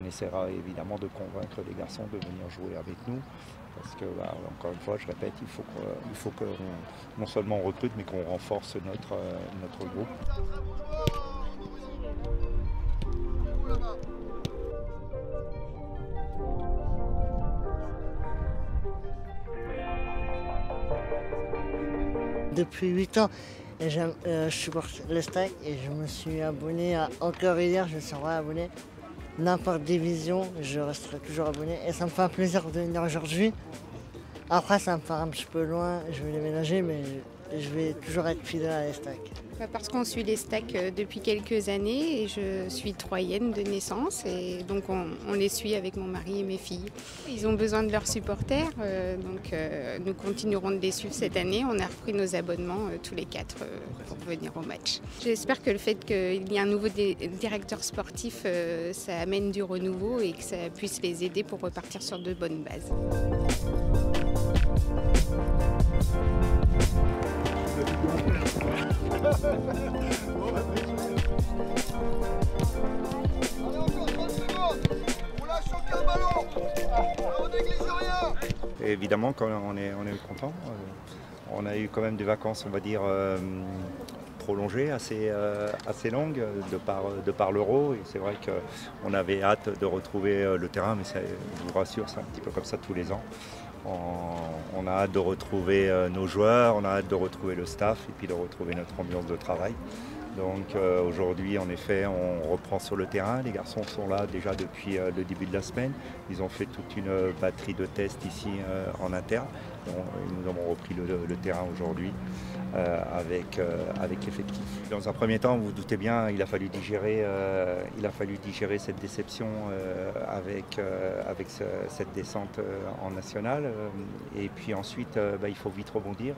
essaiera évidemment de convaincre les garçons de venir jouer avec nous. Parce que, encore une fois, je répète, il faut que non seulement on recrute, mais qu'on renforce notre groupe. Depuis 8 ans, je supporte le Stac et je me suis abonné encore hier, je serai abonné. N'importe division, je resterai toujours abonné et ça me fait un plaisir de venir aujourd'hui. Après, ça me fera un petit peu loin, je vais déménager, mais je vais toujours être fidèle à l'Estac. Parce qu'on suit les Stacks depuis quelques années et je suis troyenne de naissance et donc on les suit avec mon mari et mes filles. Ils ont besoin de leurs supporters, donc nous continuerons de les suivre cette année. On a repris nos abonnements tous les 4 pour venir au match. J'espère que le fait qu'il y ait un nouveau directeur sportif, ça amène du renouveau et que ça puisse les aider pour repartir sur de bonnes bases. Et évidemment, quand on est content. On a eu quand même des vacances, on va dire, prolongées, assez longues, de par l'Euro. Et c'est vrai qu'on avait hâte de retrouver le terrain, mais ça, je vous rassure, c'est un petit peu comme ça tous les ans. On a hâte de retrouver nos joueurs, on a hâte de retrouver le staff et puis de retrouver notre ambiance de travail. Donc aujourd'hui, en effet, on reprend sur le terrain. Les garçons sont là déjà depuis le début de la semaine. Ils ont fait toute une batterie de tests ici en interne. Nous avons repris le terrain aujourd'hui avec l'effectif. Dans un premier temps, vous vous doutez bien, il a fallu digérer cette déception avec cette descente en nationale. Et puis ensuite, il faut vite rebondir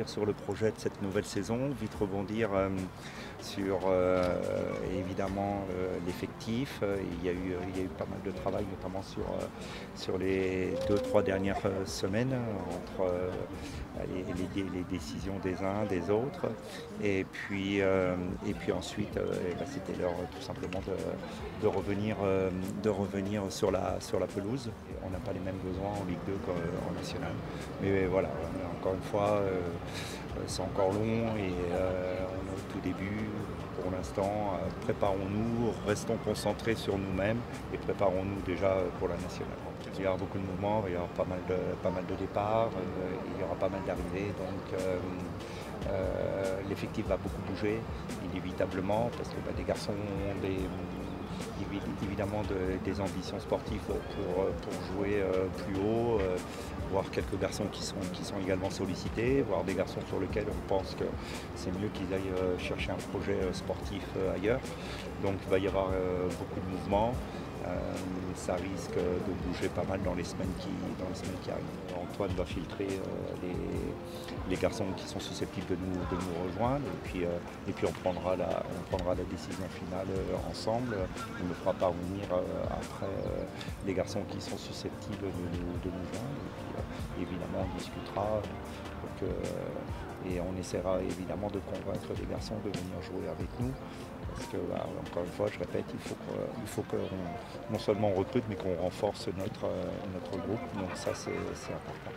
sur le projet de cette nouvelle saison, vite rebondir sur évidemment l'effectif. Il y a eu pas mal de travail, notamment sur les 2-3 dernières semaines, entre les décisions des uns, des autres. Et puis ensuite, c'était l'heure tout simplement de revenir sur la pelouse. On n'a pas les mêmes besoins en Ligue 2 qu'en National. Mais voilà, encore une fois, c'est encore long et on est au tout début. Pour l'instant, préparons-nous, restons concentrés sur nous-mêmes et préparons-nous déjà pour la nationale. Il y aura beaucoup de mouvements, il y aura pas mal de départs, il y aura pas mal d'arrivées. Donc l'effectif va beaucoup bouger, inévitablement, parce que les garçons ont évidemment des ambitions sportives pour jouer plus haut, voir quelques garçons qui sont également sollicités, voir des garçons sur lesquels on pense que c'est mieux qu'ils aillent chercher un projet sportif ailleurs. Donc il va y avoir beaucoup de mouvements. Ça risque de bouger pas mal dans les semaines qui arrivent. Antoine va filtrer les garçons qui sont susceptibles de nous rejoindre et puis on prendra la décision finale ensemble. On ne fera parvenir après les garçons qui sont susceptibles de nous joindre. Et puis évidemment on discutera et on essaiera évidemment de convaincre les garçons de venir jouer avec nous. Parce que, encore une fois, je répète, il faut que non seulement on recrute, mais qu'on renforce notre groupe. Donc ça, c'est important.